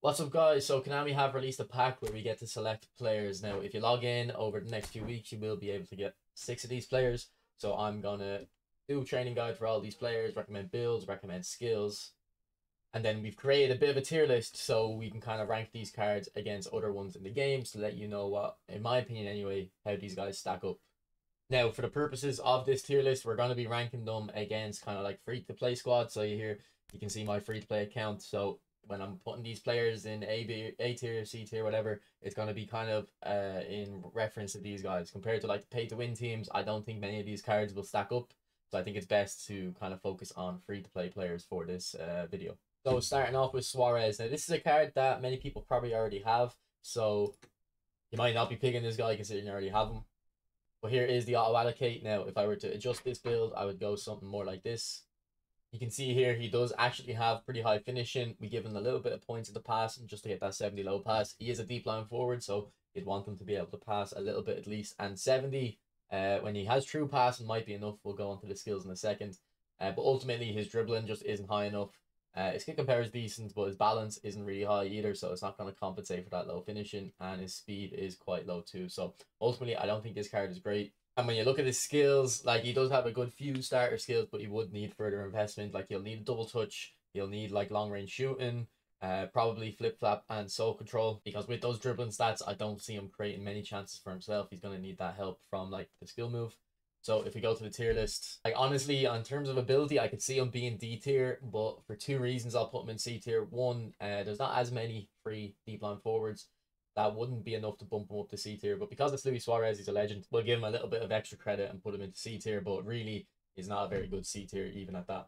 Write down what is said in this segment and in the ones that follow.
What's up, guys? So Konami have released a pack where we get to select players. Now, if you log in over the next few weeks, you will be able to get 6 of these players. So I'm gonna do a training guide for all these players, recommend builds, recommend skills, and then we've created a bit of a tier list so we can kind of rank these cards against other ones in the game to let you know what, in my opinion anyway, how these guys stack up. Now, for the purposes of this tier list, we're going to be ranking them against kind of like free-to-play squads. So you can see my free-to-play account. So when I'm putting these players in A tier, C tier, whatever, it's going to be kind of in reference to these guys. Compared to like the pay-to-win teams, I don't think many of these cards will stack up. So I think it's best to kind of focus on free-to-play players for this video. So starting off with Suarez. Now, this is a card that many people probably already have. So you might not be picking this guy considering you already have him. But here is the auto allocate. Now, if I were to adjust this build, I would go something more like this. You can see here he does actually have pretty high finishing. We give him a little bit of points at the passing just to get that 70 low pass. He is a deep line forward, so you'd want him to be able to pass a little bit at least. And 70, when he has true passing, might be enough. We'll go on to the skills in a second. But ultimately, his dribbling just isn't high enough. His kick and power is decent, but his balance isn't really high either, so it's not going to compensate for that low finishing, and his speed is quite low too. So ultimately, I don't think this card is great. And when you look at his skills, like he does have a good few starter skills, but he would need further investment. Like he'll need a double touch, he'll need like long range shooting, probably flip flap and soul control, because with those dribbling stats, I don't see him creating many chances for himself. He's going to need that help from like the skill move. So if we go to the tier list, like honestly, in terms of ability, I could see him being D tier, but for two reasons, I'll put him in C tier. One, there's not as many free deep line forwards. That wouldn't be enough to bump him up to C tier, but because it's Luis Suarez, he's a legend. We'll give him a little bit of extra credit and put him into C tier, but really is not a very good C tier even at that.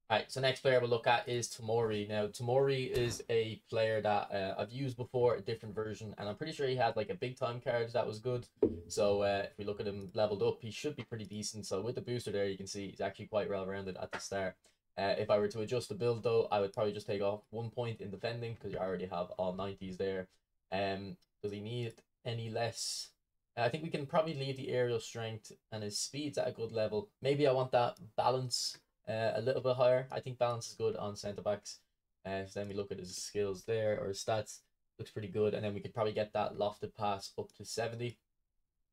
Alright, so next player we'll look at is Tomori. Now, Tomori is a player that I've used before, a different version, and I'm pretty sure he had like a big time card that was good. So if we look at him leveled up, he should be pretty decent. So with the booster there, you can see he's actually quite well-rounded at the start. If I were to adjust the build though, I would probably just take off 1 point in defending because you already have all 90s there. Does he need any less? I think we can probably leave the aerial strength, and his speed's at a good level. Maybe I want that balance a little bit higher. I think balance is good on centre backs. So then we look at his skills there, or his stats. Looks pretty good, and then we could probably get that lofted pass up to 70.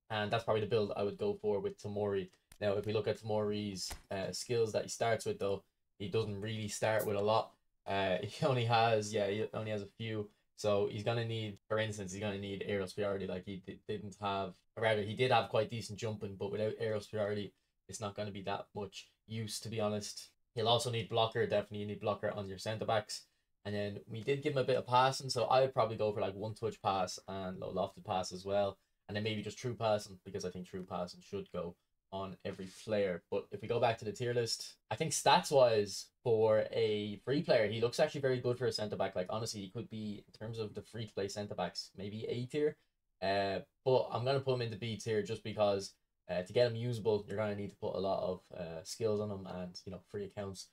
And that's probably the build I would go for with Tomori. Now, if we look at Tomori's skills that he starts with, though, he doesn't really start with a lot. He only has a few. So he's gonna need, for instance, he's gonna need aerial superiority. Like he didn't have, or rather, he did have quite decent jumping, but without aerial superiority, it's not gonna be that much use, to be honest. He'll also need blocker. Definitely need blocker on your centre backs. And then we did give him a bit of passing, so I would probably go for like one touch pass and low lofted pass as well. And then maybe just true passing, because I think true passing should go on every player. But if we go back to the tier list, I think stats wise for a free player, he looks actually very good for a centre back. Like honestly, he could be, in terms of the free to play centre backs, maybe A tier. But I'm gonna put him into B tier just because to get him usable, you're gonna need to put a lot of skills on him, and free accounts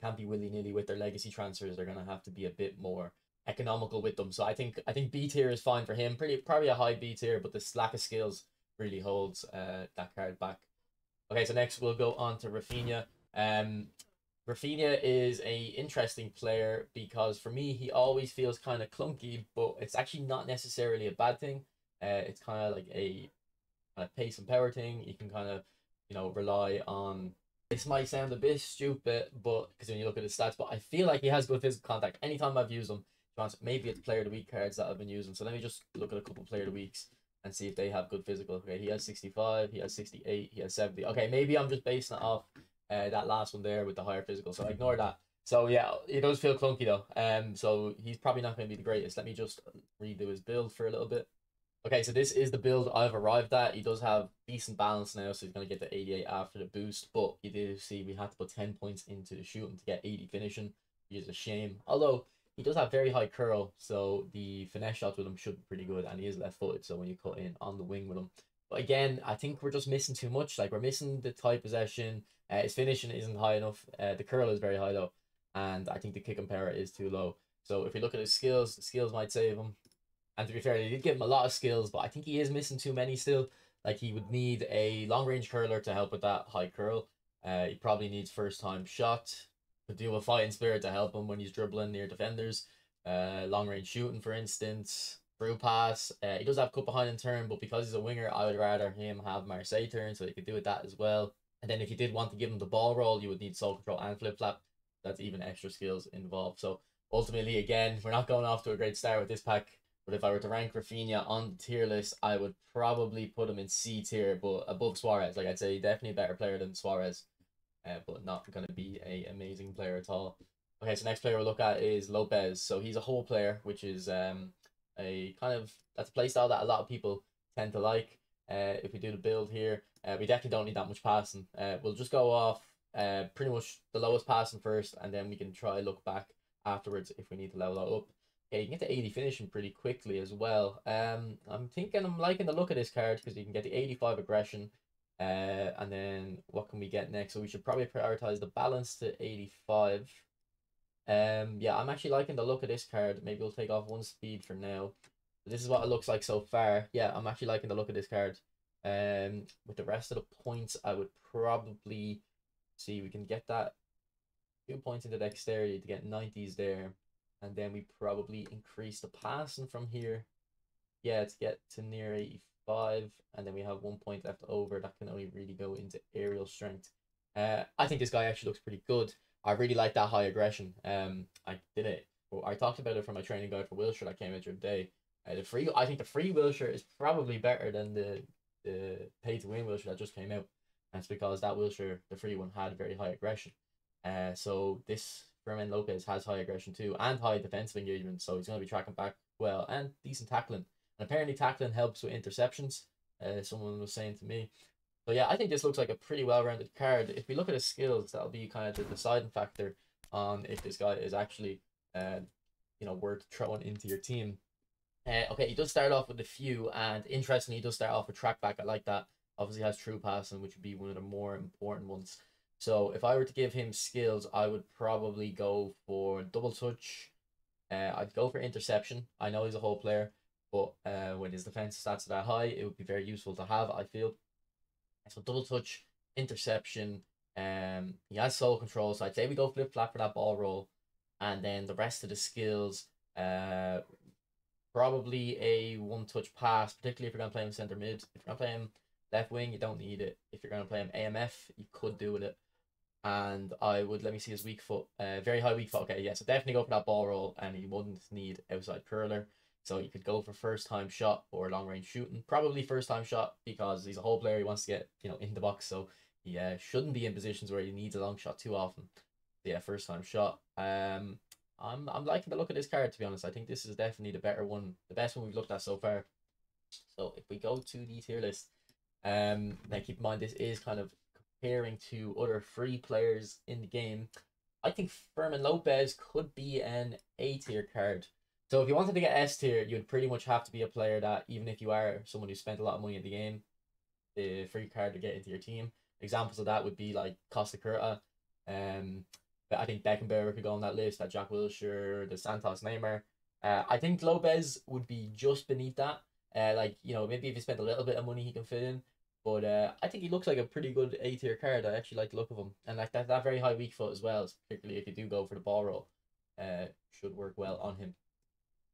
can't be willy-nilly with their legacy transfers. They're gonna have to be a bit more economical with them. So I think B tier is fine for him. Probably a high B tier, but this lack of skills really holds that card back. Okay, so next we'll go on to Rafinha. Rafinha is a interesting player because for me he always feels kind of clunky, but it's actually not necessarily a bad thing. It's kind of like a pace and power thing. You can kind of rely on. This might sound a bit stupid, but because when you look at his stats, but I feel like he has good physical contact. Anytime I've used him, maybe it's player of the week cards that I've been using. So let me just look at a couple player of the weeks and see if they have good physical. Okay, he has 65, he has 68, he has 70. Okay, maybe I'm just basing it off that last one there with the higher physical, so ignore that. So yeah, he does feel clunky though. So he's probably not going to be the greatest. Let me just redo his build for a little bit. Okay, so this is the build I've arrived at. He does have decent balance now, so he's going to get the 88 after the boost. But you did see we had to put 10 points into the shooting to get 80 finishing, which is a shame. Although he does have very high curl, so the finesse shots with him should be pretty good. And he is left-footed, so when you cut in on the wing with him. But again, I think we're just missing too much. Like, we're missing the tight possession. His finishing isn't high enough. The curl is very high, though. And I think the kick and power is too low. So if we look at his skills, the skills might save him. And to be fair, they did give him a lot of skills, but I think he is missing too many still. Like, he would need a long-range curler to help with that high curl. He probably needs first-time shot. Could do a fighting spirit to help him when he's dribbling near defenders. long range shooting, for instance, through pass. He does have cut behind in turn, but because he's a winger, I would rather him have Marseille turn, so he could do with that as well. And then if you did want to give him the ball roll, you would need soul control and flip flap. That's even extra skills involved. So ultimately, again, we're not going off to a great start with this pack. But if I were to rank Rafinha on the tier list, I would probably put him in C tier, but above Suarez. Like I'd say, definitely a better player than Suarez, but not going to be a amazing player at all. Okay, so next player we'll look at is Lopez. So he's a whole player, which is a kind of, that's a playstyle that a lot of people tend to like. If we do the build here, we definitely don't need that much passing. We'll just go off pretty much the lowest passing first, and then we can try look back afterwards if we need to level that up. Okay, you can get the 80 finishing pretty quickly as well. I'm liking the look of this card because you can get the 85 aggression. And then what can we get next? So we should probably prioritize the balance to 85. Yeah, I'm actually liking the look of this card. Maybe we'll take off 1 speed for now. This is what it looks like so far. Yeah, I'm actually liking the look of this card. With the rest of the points, I would probably see we can get that 2 points into dexterity to get 90s there. And then we probably increase the passing from here. Yeah, to get to near 85. And then we have 1 point left over. That can only really go into aerial strength. I think this guy actually looks pretty good. I really like that high aggression. I did it. Well, I talked about it from my training guide for Wilshire that came out the other day. I think the free Wilshire is probably better than the pay to win Wilshire that just came out. And it's because that Wilshire, the free one, had very high aggression. So this Fermin Lopez has high aggression too, and high defensive engagement, so he's going to be tracking back well, and decent tackling. And apparently tackling helps with interceptions, someone was saying to me. So yeah, I think this looks like a pretty well-rounded card. If we look at his skills, that'll be kind of the deciding factor on if this guy is actually, worth throwing into your team. Okay, he does start off with a few, and interestingly, he does start off with track back. I like that. Obviously has true passing, which would be one of the more important ones. So if I were to give him skills, I would probably go for double touch. I'd go for interception. I know he's a whole player, but when his defense stats are that high, it would be very useful to have, I feel. So double touch, interception. He has soul control, so I'd say we go flip flap for that ball roll, and then the rest of the skills. Probably a 1-touch pass, particularly if you're gonna play him center mid. If you're gonna play him left wing, you don't need it. If you're gonna play him AMF, you could do with it. And I would, let me see his weak foot, very high weak foot. Okay, yeah, so definitely go for that ball roll, and he wouldn't need outside curler. So you could go for first time shot or long range shooting. Probably first time shot because he's a whole player. He wants to get in the box, so he shouldn't be in positions where he needs a long shot too often. Yeah, first time shot. I'm liking the look of this card, to be honest. I think this is definitely the better one, the best one we've looked at so far. So if we go to the tier list, now keep in mind this is kind of comparing to other free players in the game. I think Fermin Lopez could be an A tier card. So if you wanted to get S tier, you'd pretty much have to be a player that, even if you are someone who spent a lot of money in the game, the free card to get into your team. Examples of that would be like Costa Curta. But I think Beckenbauer could go on that list, that Jack Wilshere, the Santos Neymar. I think Lopez would be just beneath that. Maybe if he spent a little bit of money, he can fit in. But I think he looks like a pretty good A tier card. I actually like the look of him, and like that very high weak foot as well, particularly if you do go for the ball roll, should work well on him.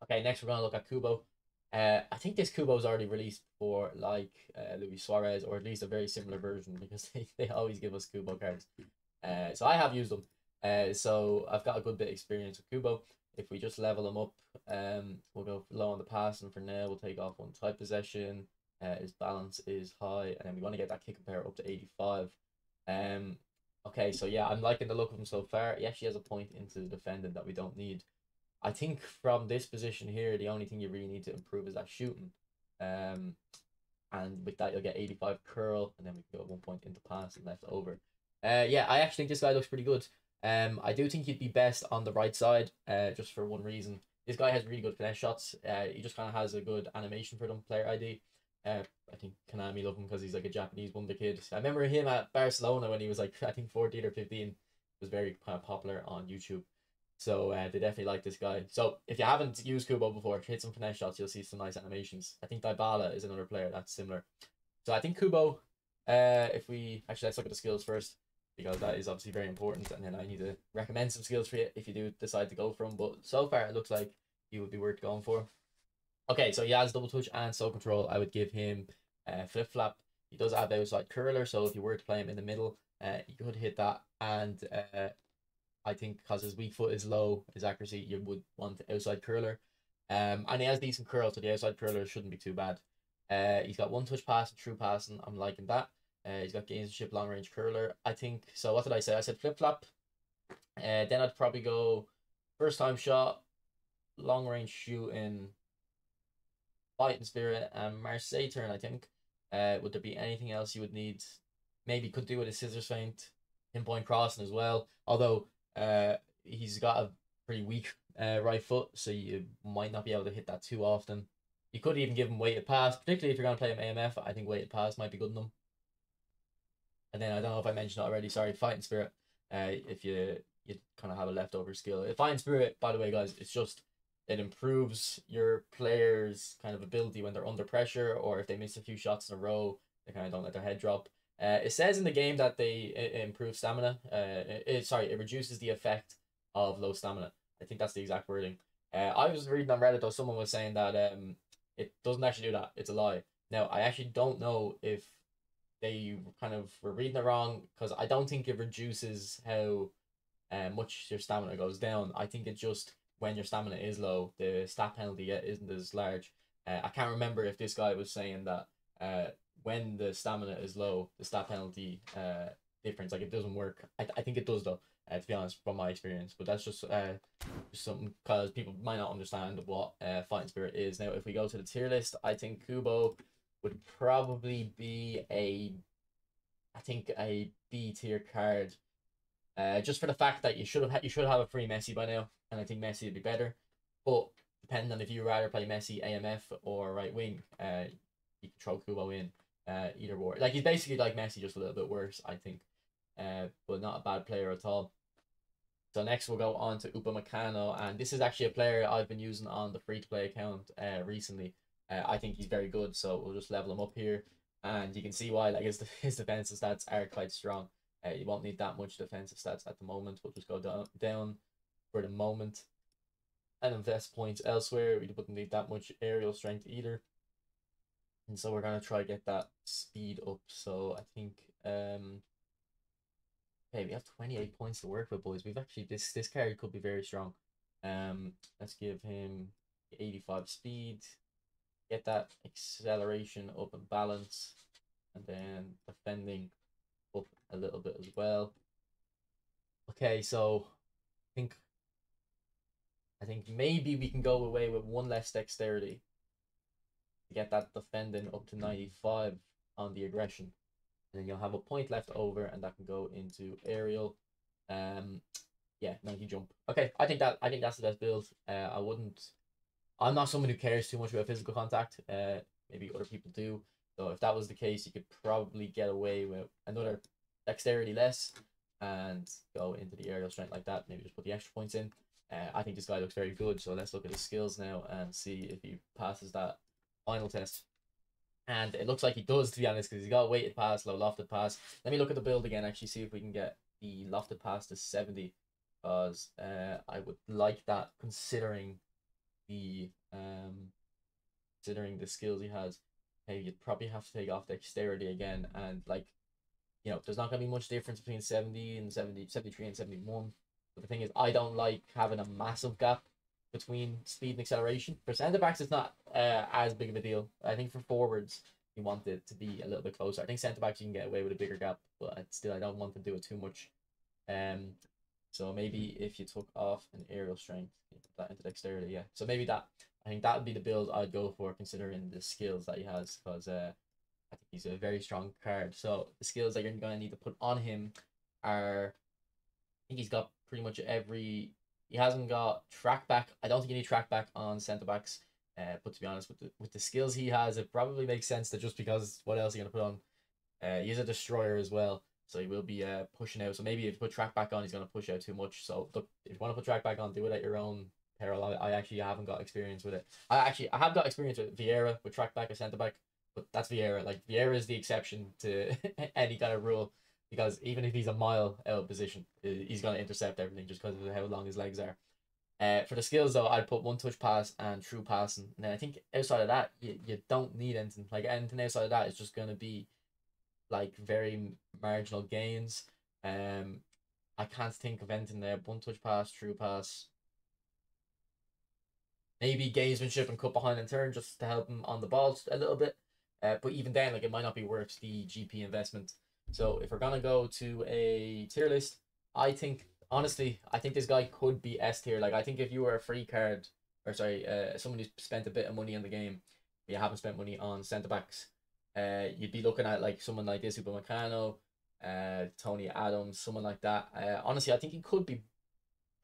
Okay, next we're gonna look at Kubo. I think this Kubo is already released for Luis Suarez, or at least a very similar version, because they always give us Kubo cards. So I have used them. So I've got a good bit of experience with Kubo. If we just level him up, we'll go low on the passing for now. We'll take off 1 tight possession. His balance is high, and then we want to get that kick and power up to 85. Okay, so yeah, I'm liking the look of him so far. He actually has a point into the defending that we don't need. I think from this position here, the only thing you really need to improve is that shooting. And with that, you'll get 85 curl, and then we can go 1 point into pass and left over. Yeah, I actually think this guy looks pretty good. I do think he'd be best on the right side, just for one reason. This guy has really good finesse shots. He just kind of has a good animation for them, player ID. I think Konami love him because he's like a Japanese wonder kid. I remember him at Barcelona when he was like, I think 14 or 15. He was very kind of popular on YouTube. So they definitely like this guy. So if you haven't used Kubo before, hit some finesse shots, you'll see some nice animations. I think Dybala is another player that's similar. So I think Kubo, let's look at the skills first. because that is obviously very important. And then I need to recommend some skills for you if you do decide to go for them. But so far, it looks like he would be worth going for. Okay, so he has double touch and soul control. I would give him flip flap. He does have outside curler, so if you were to play him in the middle, you could hit that. And I think because his weak foot is low, his accuracy, you would want outside curler. And he has decent curl, so the outside curler shouldn't be too bad. He's got one touch pass and true passing. I'm liking that. He's got gamesmanship, long range curler. I think so. What did I say? I said flip flop. Then I'd probably go first time shot, long range shooting, fighting spirit, and Marseille turn. I think. Would there be anything else you would need? Maybe could do with a scissors feint, pinpoint crossing as well. Although he's got a pretty weak right foot, so you might not be able to hit that too often. You could even give him weighted pass, particularly if you're going to play him AMF. I think weighted pass might be good enough. And then I don't know if I mentioned it already. Sorry, fighting spirit. If you kind of have a leftover skill, fighting spirit. By the way, guys, it's just it improves your players' kind of ability when they're under pressure, or if they miss a few shots in a row, they kind of don't let their head drop. It says in the game that it improves stamina. It reduces the effect of low stamina. I think that's the exact wording. I was reading on Reddit though, someone was saying that it doesn't actually do that. It's a lie. Now I actually don't know if they kind of were reading it wrong, because I don't think it reduces how much your stamina goes down. I think it just when your stamina is low, the stat penalty isn't as large. I can't remember if this guy was saying that when the stamina is low, the stat penalty difference, like it doesn't work. I think it does though, to be honest, from my experience. But that's just something, because people might not understand what fighting spirit is. Now, if we go to the tier list, I think Kubo would probably be a B tier card. Just for the fact that you should have a free Messi by now, and I think Messi would be better. But depending on if you rather play Messi AMF or right wing, you can throw Kubo in either war. Like he's basically like Messi, just a little bit worse, I think. But not a bad player at all. So next we'll go on to Upamecano, and this is actually a player I've been using on the free to play account recently. I think he's very good, so we'll just level him up here, and you can see why. Like his defensive stats are quite strong. You won't need that much defensive stats at the moment. We'll just go down for the moment and invest points elsewhere. We wouldn't need that much aerial strength either. And so we're going to try to get that speed up. So I think, okay, we have 28 points to work with, boys. We've actually, this card could be very strong. Let's give him 85 speed. Get that acceleration up and balance. And then defending up a little bit as well. Okay, so I think maybe we can go away with one less dexterity to get that defending up to 95 on the aggression. And then you'll have a point left over, and that can go into aerial. Yeah, 90 jump. Okay, I think that's the best build. I'm not someone who cares too much about physical contact. Maybe other people do. So if that was the case, you could probably get away with another dexterity less and go into the aerial strength like that. Maybe just put the extra points in. I think this guy looks very good. So let's look at his skills now and see if he passes that final test. And it looks like he does, to be honest, because he's got weighted pass, low lofted pass. Let me look at the build again, actually, see if we can get the lofted pass to 70. Because I would like that, considering the skills he has. Hey, you'd probably have to take off dexterity again, and like, you know, there's not gonna be much difference between 70 and 73 and 71. But the thing is, I don't like having a massive gap between speed and acceleration. For centre backs, it's not as big of a deal. I think for forwards, you want it to be a little bit closer. I think centre backs you can get away with a bigger gap, but still, I don't want to do it too much. So maybe if you took off an aerial strength, you put that into dexterity, yeah. So maybe that. I think that would be the build I'd go for, considering the skills that he has, because I think he's a very strong card. So the skills that you're going to need to put on him are, I think he's got pretty much every. He hasn't got track back. I don't think you need track back on centre backs. But to be honest, with the skills he has, it probably makes sense that just because what else are you going to put on? He is a destroyer as well, so he will be pushing out. So maybe if you put track back on, he's going to push out too much. So look, if you want to put track back on, do it at your own peril. I actually haven't got experience with it. I have got experience with Vieira, with track back or centre back, but that's Vieira. Like Vieira is the exception to any kind of rule. because even if he's a mile out of position, he's gonna intercept everything just because of how long his legs are. For the skills though, I'd put one touch pass and true passing. And then I think outside of that, you don't need anything. Like anything outside of that is just gonna be like very marginal gains. Um, I can't think of anything there. One touch pass, true pass, maybe gamesmanship and cut behind and turn just to help him on the ball just a little bit. But even then, like it might not be worth the GP investment. So if we're gonna go to a tier list, I think honestly, I think this guy could be S tier. Like I think if you were a free card, or sorry, someone who's spent a bit of money on the game, but you haven't spent money on centre backs, you'd be looking at like someone like this, Upamecano, Tony Adams, someone like that. Honestly, I think he could be.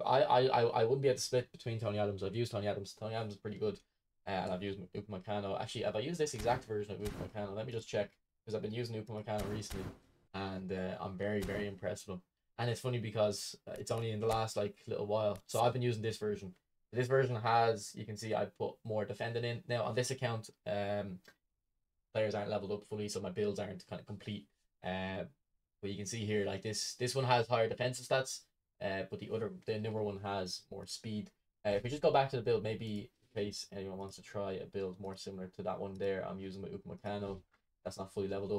I wouldn't be able to split between Tony Adams. I've used Tony Adams. Tony Adams is pretty good. And I've used Upamecano. Actually, have I used this exact version of Upamecano? Let me just check, because I've been using Upamecano recently, and I'm very, very impressed with him. And it's funny because it's only in the last like little while. So I've been using this version. This version has, you can see I put more defending in. Now on this account, players aren't leveled up fully, so my builds aren't kind of complete. But you can see here, like this one has higher defensive stats, but the newer one has more speed. If we just go back to the build, maybe in case anyone wants to try a build more similar to that one there, I'm using my Upamecano. That's not fully leveled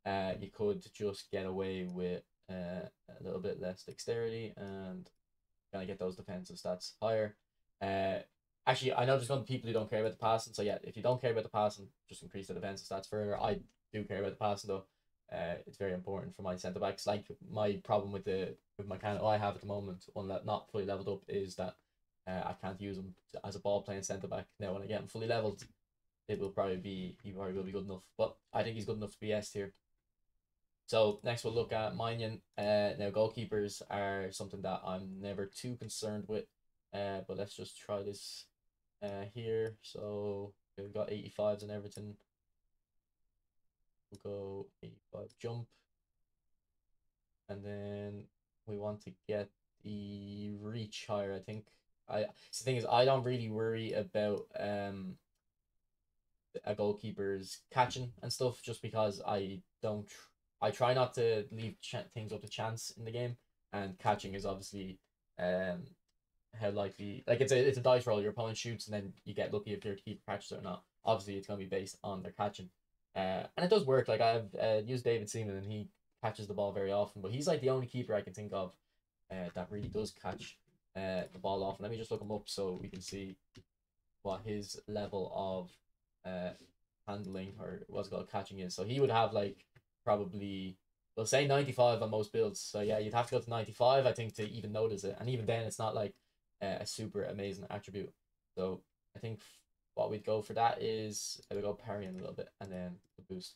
up. You could just get away with a little bit less dexterity and kind of get those defensive stats higher. Actually, I know there's going to be people who don't care about the passing. So yeah, if you don't care about the passing, just increase the defensive stats further. I do care about the passing though. It's very important for my centre backs. Like my problem with my kind I have at the moment, one that not fully leveled up, is that I can't use him as a ball playing centre back. Now when I get him fully leveled, he probably will be good enough. But I think he's good enough to be S tier. So next we'll look at Minion. Now goalkeepers are something that I'm never too concerned with. But let's just try this here. So we've got 85s and everything. We'll go 85 jump. And then we want to get the reach higher, I think. The thing is, I don't really worry about a goalkeeper's catching and stuff, just because I try not to leave things up to chance in the game, and catching is obviously how likely, like it's a dice roll. Your opponent shoots and then you get lucky if your keeper catches it or not. Obviously it's gonna be based on their catching, and it does work. Like I've used David Seaman and he catches the ball very often, but he's like the only keeper I can think of that really does catch the ball off. Let me just look him up so we can see what his level of handling, or what's it called, catching is. So he would have like probably, we'll say 95 on most builds. So yeah, you'd have to go to 95 I think to even notice it, and even then it's not like a super amazing attribute. So I think what we'd go for that is we go parrying a little bit and then the boost.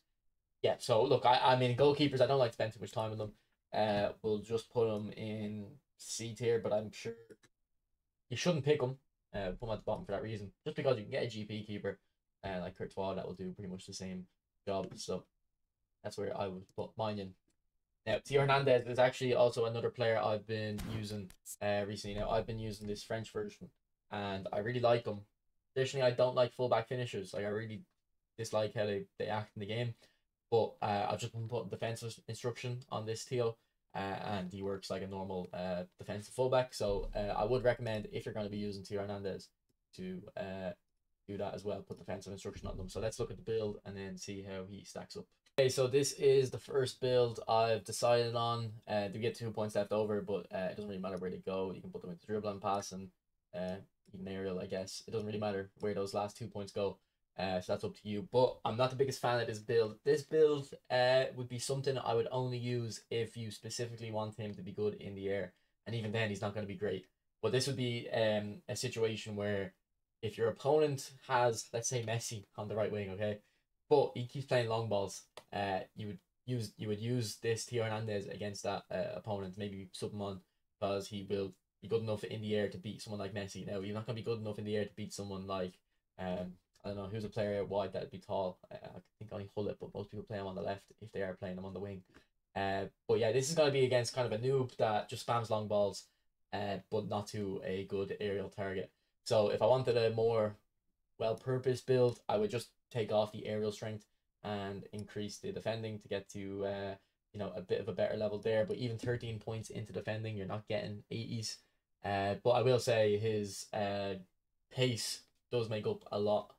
Yeah, so look, I mean goalkeepers, I don't like to spend too much time on them. We'll just put them in C tier, but I'm sure you shouldn't pick them. Put them at the bottom for that reason, just because you can get a GP keeper like Courtois that will do pretty much the same job. So that's where I would put mine in. Now, Theo Hernandez is actually also another player I've been using recently. Now, I've been using this French version, and I really like him. Additionally, I don't like fullback finishers. Like, I really dislike how they act in the game. But I've just been putting defensive instruction on this Theo, and he works like a normal defensive fullback. So I would recommend, if you're going to be using Theo Hernandez, to do that as well. Put defensive instruction on them. So let's look at the build and then see how he stacks up. Okay, so this is the first build I've decided on. They get 2 points left over, but it doesn't really matter where they go. You can put them into dribble and pass, and even aerial, I guess. It doesn't really matter where those last 2 points go. So that's up to you. But I'm not the biggest fan of this build. This build would be something I would only use if you specifically want him to be good in the air. And even then, he's not going to be great. But this would be a situation where if your opponent has, let's say, Messi on the right wing, okay, but he keeps playing long balls, you would use this Theo Hernandez against that opponent. Maybe sub him on, because he will be good enough in the air to beat someone like Messi. Now, you're not going to be good enough in the air to beat someone like I don't know who's a player out wide that'd be tall. I think only Hullet, but most people play him on the left if they are playing him on the wing. But yeah, this is going to be against kind of a noob that just spams long balls, but not to a good aerial target. So if I wanted a more well-purposed build, I would just take off the aerial strength and increase the defending to get to you know, a bit of a better level there. But even 13 points into defending, you're not getting 80s. But I will say his pace does make up a lot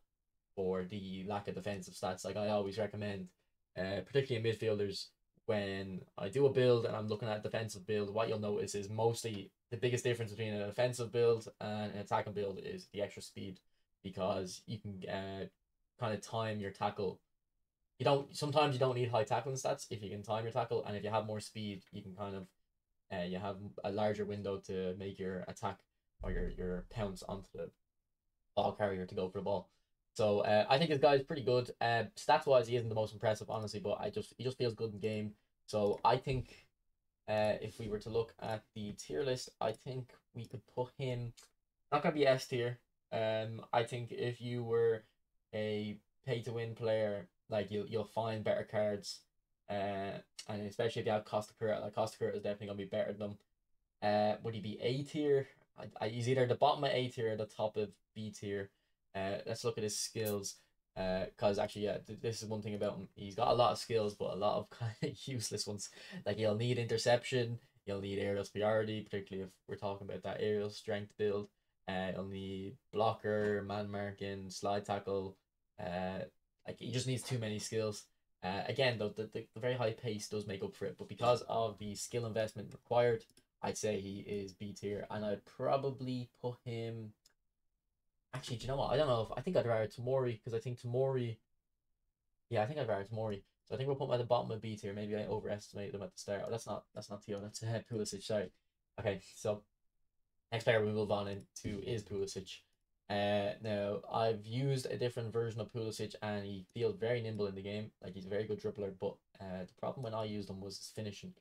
for the lack of defensive stats. Like I always recommend, particularly in midfielders, when I do a build and I'm looking at a defensive build, what you'll notice is mostly the biggest difference between an offensive build and an attacking build is the extra speed, because you can kind of time your tackle. Sometimes you don't need high tackling stats if you can time your tackle, and if you have more speed, you can kind of you have a larger window to make your attack or your pounce onto the ball carrier to go for the ball. So I think this guy is pretty good. Stats wise, he isn't the most impressive, honestly, but he just feels good in game. So I think if we were to look at the tier list, I think we could put him not gonna be S tier. I think if you were a pay to win player, like you'll find better cards. And especially if you have Costa Curta, like Costa Curta is definitely gonna be better than them. Would he be A tier? He's either the bottom of A tier or the top of B tier. Let's look at his skills. Because actually, yeah, this is one thing about him. He's got a lot of skills, but a lot of kind of useless ones. Like he'll need interception, he'll need aerial superiority, particularly if we're talking about that aerial strength build. He'll need blocker, man marking, slide tackle. Like he just needs too many skills. Again, though, the very high pace does make up for it, but because of the skill investment required, I'd say he is B tier, and I'd probably put him. Actually, do you know what? I don't know if I think I'd rather Tomori, because I think Tomori. Yeah, I think I'd rather Tomori. So I think we'll put him at the bottom of B tier. Maybe I overestimated him at the start. Oh, that's not Theo. That's Pulisic. Sorry. Okay, so next player we move on into is Pulisic. Now I've used a different version of Pulisic, and he feels very nimble in the game. Like he's a very good dribbler, but the problem when I used him was his finishing.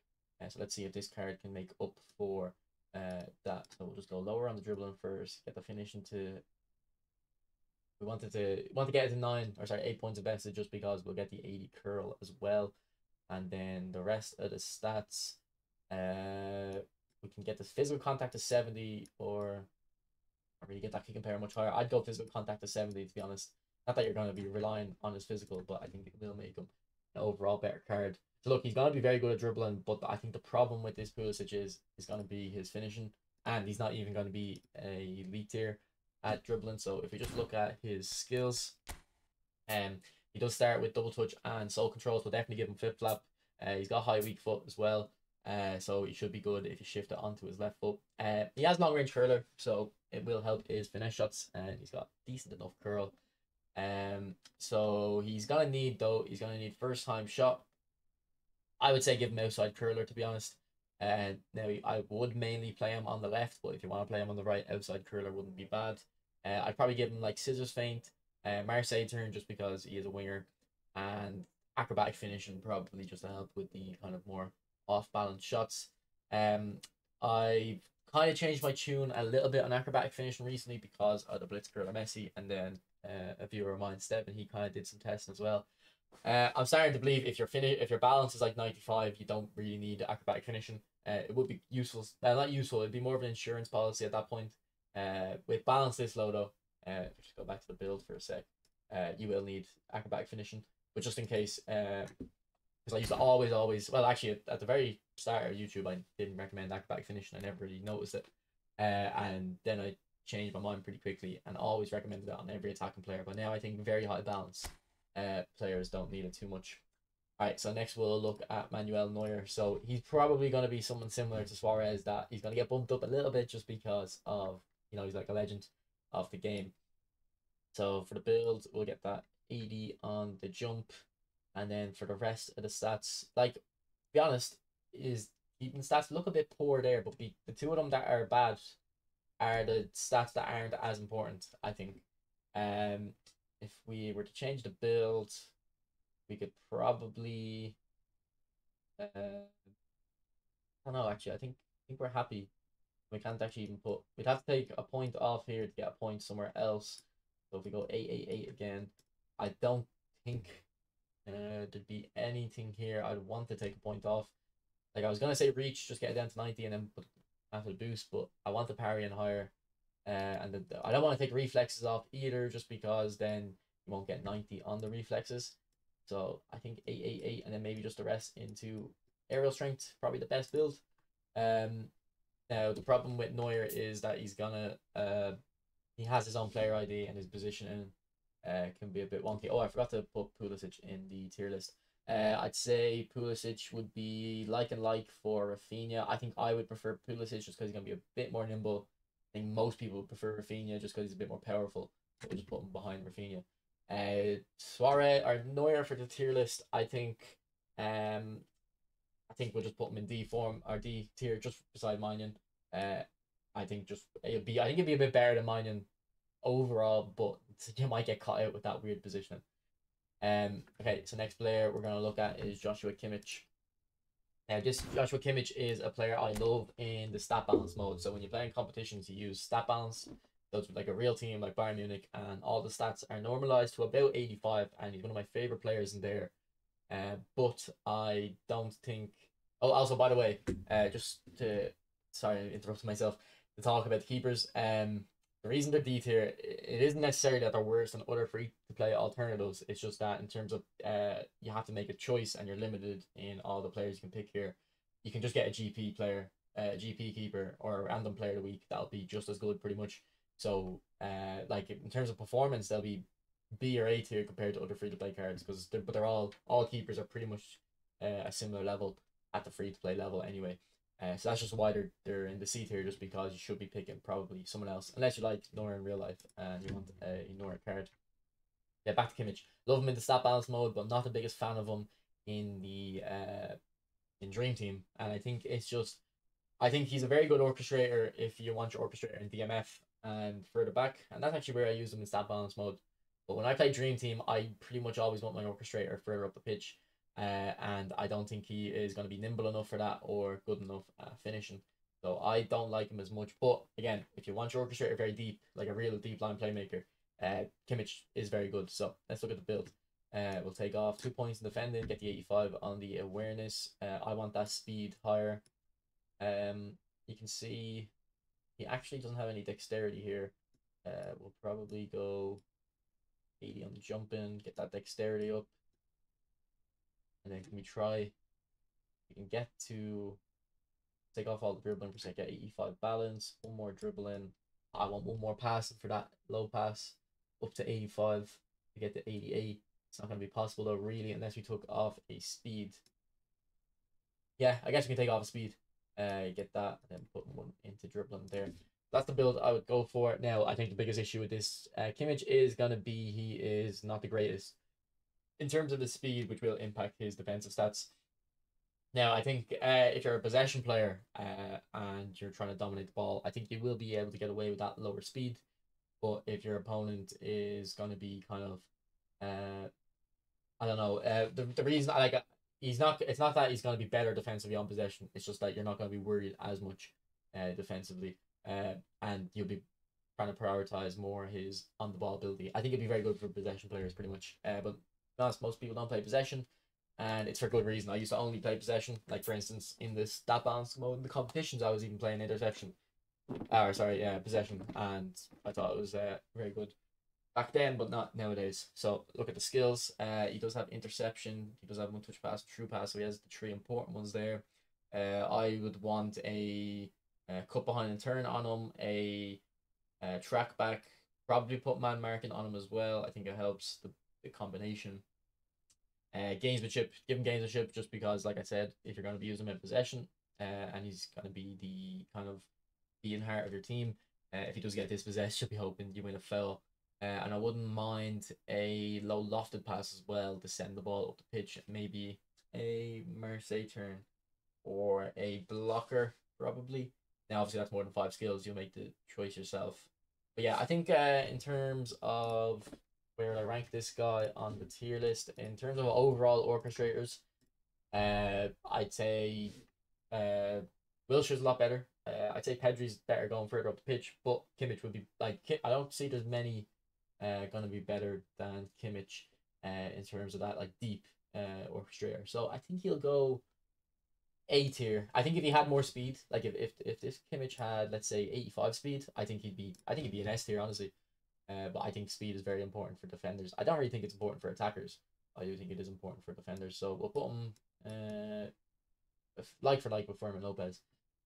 So let's see if this card can make up for that. So we'll just go lower on the dribbling first, get the finishing to. We want to get it to 8 points invested, just because we'll get the 80 curl as well, and then the rest of the stats, we can get the physical contact to 70, or I really get that kick and power much higher. I'd go physical contact to 70, to be honest. Not that you're going to be relying on his physical, but I think it will make him an overall better card. So look, he's going to be very good at dribbling, but I think the problem with this Pulisic is going to be his finishing, and he's not even going to be a elite tier at dribbling. So if we just look at his skills, he does start with double touch and soul control, so definitely give him flip flap. He's got high weak foot as well, so he should be good if you shift it onto his left foot. He has long range curler, so it will help his finesse shots, and he's got decent enough curl. So he's gonna need first time shot. I would say give him outside curler, to be honest. Now I would mainly play him on the left, but if you want to play him on the right, outside curler wouldn't be bad. I'd probably give him like scissors feint, Marseille turn, just because he is a winger, and acrobatic finishing probably just to help with the kind of more off balance shots. I've kind of changed my tune a little bit on acrobatic finishing recently because of the blitz curler Messi, and then a viewer of mine, Stephen, he kind of did some testing as well. I'm starting to believe if your balance is like 95, you don't really need acrobatic finishing. It would be useful. Not useful. It'd be more of an insurance policy at that point. With balance this low though, just go back to the build for a sec. You will need acrobatic finishing, but just in case, because I used to always. Well, actually, at the very start of YouTube, I didn't recommend acrobatic finishing. I never really noticed it, and then I changed my mind pretty quickly and always recommended it on every attacking player. But now I think very high balance players don't need it too much. Alright, so next we'll look at Manuel Neuer. So he's probably going to be someone similar to Suarez, that he's going to get bumped up a little bit just because of, he's like a legend of the game. So for the build, we'll get that 80 on the jump. And then for the rest of the stats, like, to be honest, is even stats look a bit poor there, but the two of them that are bad are the stats that aren't as important, I think. If we were to change the build, we could probably I don't know, actually. I think we're happy. We can't actually even we'd have to take a point off here to get a point somewhere else. So if we go 888 again, I don't think there'd be anything here I'd want to take a point off. Like I was gonna say reach, just get it down to 90 and then put after the boost, but I want the parry and higher. And I don't want to take reflexes off either, just because then you won't get 90 on the reflexes. So I think 888, and then maybe just the rest into aerial strength, probably the best build. Um, Now the problem with Neuer is that he has his own player ID and his positioning can be a bit wonky. Oh, I forgot to put Pulisic in the tier list. I'd say Pulisic would be like and like for Rafinha. I think I would prefer Pulisic just because he's gonna be a bit more nimble. I think most people would prefer Rafinha just because he's a bit more powerful. So we'll just put him behind Rafinha. Suarez or Neuer for the tier list. I think we'll just put him in D form or D tier just beside Minion. I think it'd be a bit better than Minion overall, but you might get caught out with that weird positioning. Okay, so next player we're gonna look at is Joshua Kimmich. Now, this Joshua Kimmich is a player I love in the stat balance mode. So when you play in competitions, you use stat balance. So it's like a real team like Bayern Munich, and all the stats are normalized to about 85, and he's one of my favorite players in there. But I don't think. Oh, also by the way, just to sorry, I interrupted myself to talk about the keepers. The reason they're D tier, it isn't necessarily that they're worse than other free to play alternatives. It's just that in terms of you have to make a choice and you're limited in all the players you can pick here. You can just get a GP player, a GP keeper, or a random player of the week. That'll be just as good, pretty much. So, like in terms of performance, they'll be B or A tier compared to other free to play cards because they're all keepers are pretty much a similar level at the free to play level anyway. So that's just why they're in the C tier, just because you should be picking probably someone else unless you like Nora in real life and you want a Nora card. Yeah, back to Kimmich. Love him in the stat balance mode, but not the biggest fan of him in the in Dream Team. And I think he's a very good orchestrator if you want your orchestrator in DMF and further back, and that's actually where I use him in stat balance mode. But when I play Dream Team, I pretty much always want my orchestrator further up the pitch. And I don't think he is going to be nimble enough for that or good enough at finishing. So I don't like him as much. But again, if you want your orchestrator very deep, like a real deep line playmaker, Kimmich is very good. So let's look at the build. We'll take off 2 points in defending, get the 85 on the awareness. I want that speed higher. You can see he actually doesn't have any dexterity here. We'll probably go 80 on the jumping, get that dexterity up. And then can we try? We can get to take off all the dribbling for a second, get 85 balance, one more dribbling. I want one more passing for that low pass, up to 85 to get to 88. It's not going to be possible though, really, unless we took off a speed. Yeah, I guess we can take off a speed, get that, and then put one into dribbling there. That's the build I would go for. Now, I think the biggest issue with this Kimmich is going to be he is not the greatest in terms of the speed, which will impact his defensive stats. Now, I think if you're a possession player and you're trying to dominate the ball, I think you will be able to get away with that lower speed. But if your opponent is going to be kind of, I don't know, the reason I like it's not that he's going to be better defensively on possession. It's just that you're not going to be worried as much defensively, and you'll be trying to prioritize more his on the ball ability. I think it'd be very good for possession players, pretty much. But honest, most people don't play possession, and it's for good reason. I used to only play possession, like for instance in this stat balance mode in the competitions. I was even playing interception, or sorry, possession, and I thought it was very good back then, but not nowadays. So look at the skills. He does have interception. He does have one touch pass, true pass. So he has the three important ones there. I would want a cut behind and turn on him, a track back. Probably put man marking on him as well. I think it helps the combination. Gamesmanship, give him gamesmanship just because, like I said, if you're going to be using him in possession, and he's going to be the kind of beating heart of your team. If he does get dispossessed, you'll be hoping you win a foul. And I wouldn't mind a low lofted pass as well to send the ball up the pitch. Maybe a Marseille turn or a blocker, probably. Now, obviously, that's more than 5 skills. You'll make the choice yourself. But yeah, I think in terms of where I rank this guy on the tier list, in terms of overall orchestrators, I'd say Wilshire's a lot better. I'd say Pedri's better going further up the pitch, but Kimmich would be like, I don't see there's many going to be better than Kimmich in terms of that like deep orchestrator. So I think he'll go A tier. I think if he had more speed, like if this Kimmich had, let's say, 85 speed, I think he'd be an S tier, honestly. But I think speed is very important for defenders. I don't really think it's important for attackers. I do think it is important for defenders. So we'll put him like for like with Fermin Lopez.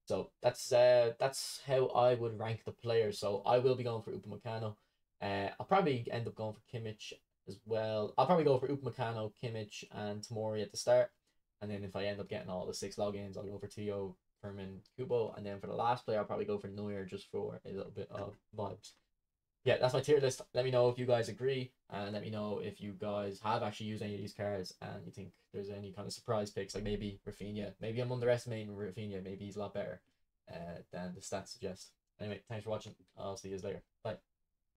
So that's how I would rank the players. So I will be going for Upamecano. I'll probably end up going for Kimmich as well. I'll probably go for Upamecano, Kimmich, and Tomori at the start. And then if I end up getting all the 6 logins, I'll go for Tio, Fermin, Kubo. And then for the last player, I'll probably go for Neuer just for a little bit of vibes. Yeah, that's my tier list. Let me know if you guys agree, and let me know if you guys have actually used any of these cards and you think there's any kind of surprise picks, like maybe Rafinha. Maybe I'm underestimating Rafinha. Maybe he's a lot better than the stats suggest. Anyway, thanks for watching. I'll see you later. Bye.